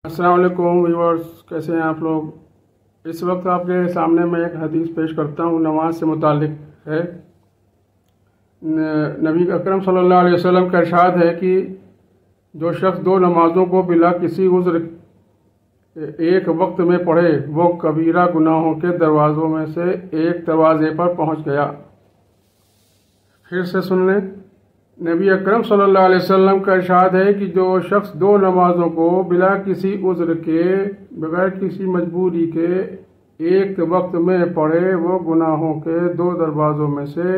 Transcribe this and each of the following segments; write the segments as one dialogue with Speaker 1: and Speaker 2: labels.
Speaker 1: السلام علیکم ویورز، کیسے ہیں آپ لوگ؟ اس وقت آپ کے سامنے میں ایک حدیث پیش کرتا ہوں، نماز سے متعلق ہے۔ نبی اکرم صلی اللہ علیہ وسلم کا ارشاد ہے کہ جو شخص دو نمازوں کو بلا کسی عذر ایک وقت میں پڑھے وہ کبیرہ گناہوں کے دروازوں میں سے ایک دروازے پر پہنچ گیا۔ پھر سے سن لیں، نبی اکرم صلی اللہ علیہ وسلم کا ارشاد ہے کہ جو شخص دو نمازوں کو بلا کسی عذر کے بغیر کسی مجبوری کے ایک وقت میں پڑھے وہ گناہوں کے دو دروازوں میں سے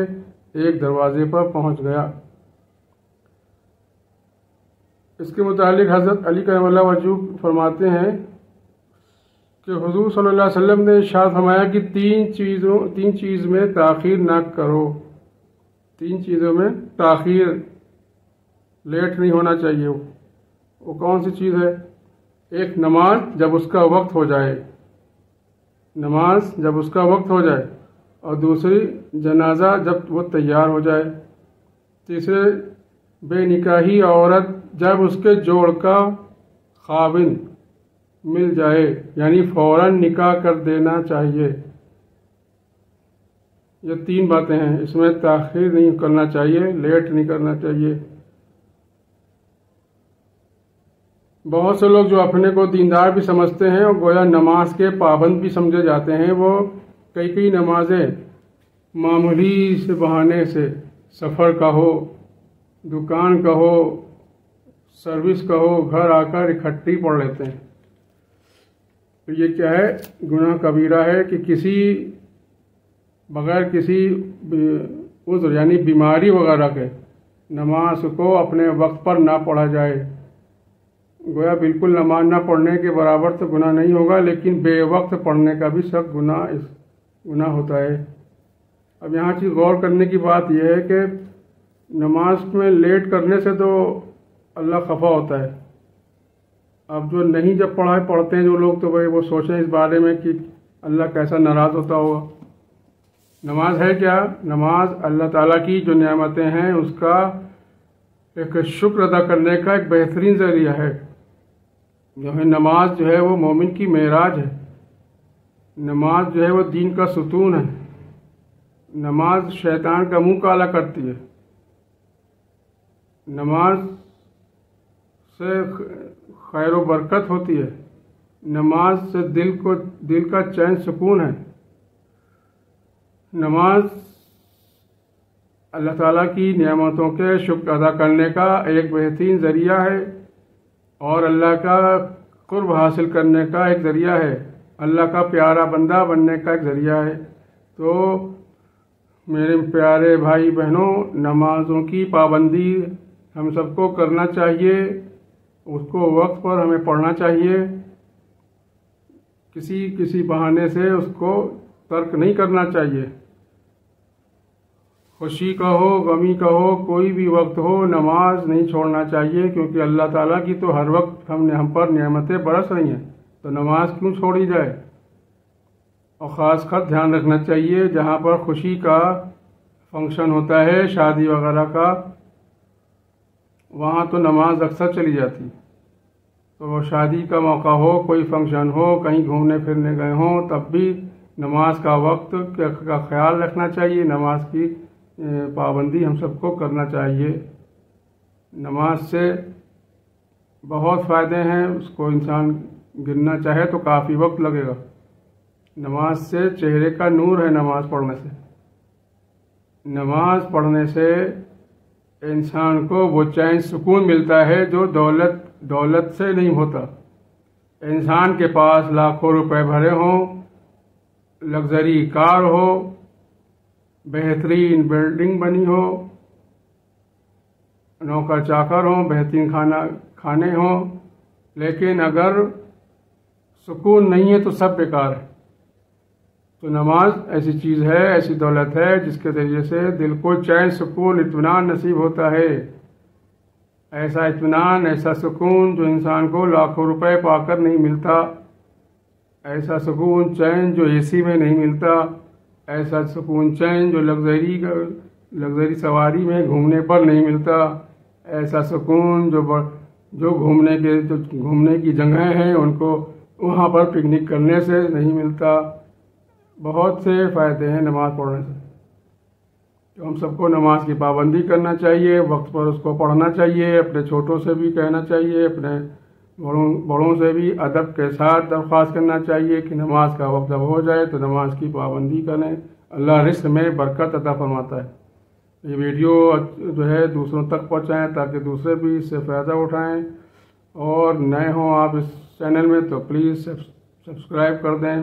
Speaker 1: ایک دروازے پر پہنچ گیا۔ اس کے متعلق حضرت علی کرم اللہ وجہہ فرماتے ہیں کہ حضور صلی اللہ علیہ وسلم نے ارشاد فرمایا کہ تین چیز میں تاخیر نہ کرو۔ تین چیزوں میں تاخیر، لیٹ نہیں ہونا چاہیے۔ وہ کون سی چیز ہے؟ ایک نماز جب اس کا وقت ہو جائے، نماز جب اس کا وقت ہو جائے، اور دوسری جنازہ جب وہ تیار ہو جائے، تیسرے بے نکاحی عورت جب اس کے جوڑ کا خاوند مل جائے، یعنی فوراً نکاح کر دینا چاہیے۔ یہ تین باتیں ہیں، اس میں تاخیر نہیں کرنا چاہیے، لیٹ نہیں کرنا چاہیے۔ بہت سے لوگ جو اپنے کو دیندار بھی سمجھتے ہیں اور گویا نماز کے پابند بھی سمجھے جاتے ہیں، وہ کئی نمازیں معمولی سے بہانے سے، سفر کا ہو، دکان کا ہو، سروس کا ہو، گھر آ کر اکٹھی پڑھ لیتے ہیں۔ تو یہ کیا ہے؟ گناہ کبیرہ ہے کہ بغیر کسی عذر یعنی بیماری وغیرہ کے نماز کو اپنے وقت پر نہ پڑھا جائے۔ گویا بالکل نماز نہ پڑھنے کے برابر تو گناہ نہیں ہوگا، لیکن بے وقت پڑھنے کا بھی سخت گناہ ہوتا ہے۔ اب یہاں چیز غور کرنے کی بات یہ ہے کہ نماز میں لیٹ کرنے سے تو اللہ خفا ہوتا ہے۔ اب جو نہیں جب پڑھتے ہیں جو لوگ، تو وہ سوچیں اس بارے میں کہ اللہ کیسا ناراض ہوتا ہوگا۔ نماز ہے کیا؟ نماز اللہ تعالیٰ کی جو نعمتیں ہیں اس کا ایک شکر ادا کرنے کا ایک بہترین ذریعہ ہے۔ جو ہے نماز جو ہے وہ مومن کی معراج ہے۔ نماز جو ہے وہ دین کا ستون ہے۔ نماز شیطان کا منہ کالا کرتی ہے۔ نماز سے خیر و برکت ہوتی ہے۔ نماز سے دل کا چین سکون ہے۔ نماز اللہ تعالیٰ کی نعمتوں کے شکر ادا کرنے کا ایک بہترین ذریعہ ہے، اور اللہ کا قرب حاصل کرنے کا ایک ذریعہ ہے، اللہ کا پیارا بندہ بننے کا ایک ذریعہ ہے۔ تو میرے پیارے بھائی بہنوں، نمازوں کی پابندی ہم سب کو کرنا چاہیے، اس کو وقت پر ہمیں پڑھنا چاہیے، کسی بہانے سے اس کو ترک نہیں کرنا چاہیے۔ خوشی کا ہو، غمی کا ہو، کوئی بھی وقت ہو، نماز نہیں چھوڑنا چاہیے، کیونکہ اللہ تعالیٰ کی تو ہر وقت ہم پر نعمتیں برس رہی ہیں، تو نماز کیوں چھوڑی جائے؟ اور خاص دھیان رکھنا چاہیے جہاں پر خوشی کا فنکشن ہوتا ہے، شادی وغیرہ کا، وہاں تو نماز اکثر چلی جاتی۔ تو شادی کا موقع ہو، کوئی فنکشن ہو، کہیں گھومنے پھرنے گئے ہوں، تب بھی نماز کا وقت کا خیال رکھنا چاہیے، نماز کی پابندی ہم سب کو کرنا چاہیے۔ نماز سے بہت فائدے ہیں، اس کو انسان گننا چاہے تو کافی وقت لگے گا۔ نماز سے چہرے کا نور ہے، نماز پڑھنے سے۔ نماز پڑھنے سے انسان کو وہ چین سکون ملتا ہے جو دولت سے نہیں ہوتا۔ انسان کے پاس لاکھوں روپے بھرے ہوں، لگژری کار ہو، بہترین بلڈنگ بنی ہو، نوکر چاکر ہوں، بہترین کھانے ہوں، لیکن اگر سکون نہیں ہے تو سب بیکار ہے۔ تو نماز ایسی چیز ہے، ایسی دولت ہے جس کے ذریعے سے دل کو چین، سکون، اطمینان نصیب ہوتا ہے۔ ایسا اطمینان، ایسا سکون جو انسان کو لاکھوں روپے پا کر نہیں ملتا، ایسا سکون چین جو اے سی میں نہیں ملتا، ایسا سکون چین جو لگژری سواری میں گھومنے پر نہیں ملتا، ایسا سکون جو جو گھومنے کی جگہیں ہیں ان کو وہاں پر پکنک کرنے سے نہیں ملتا۔ بہت سے فائدے ہیں نماز پڑھنے سے۔ تو ہم سب کو نماز کی پابندی کرنا چاہیے، وقت پر اس کو پڑھنا چاہیے، اپنے چھوٹوں سے بھی کہنا چاہیے، اپنے بڑوں سے بھی ادب کے ساتھ درخواست کرنا چاہیے کہ نماز کا وقت جب ہو جائے تو نماز کی پابندی کریں۔ اللہ رزق میں برکت عطا فرماتا ہے۔ یہ ویڈیو جو ہے دوسروں تک پہنچائیں تاکہ دوسرے بھی اس سے فائدہ اٹھائیں، اور نئے ہوں آپ اس چینل میں تو پلیز سبسکرائب کر دیں۔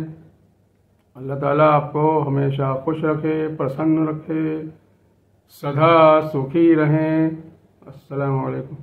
Speaker 1: اللہ تعالیٰ آپ کو ہمیشہ خوش رکھے، پرسن رکھے، سدا سکھی رہیں۔ السلام علیکم۔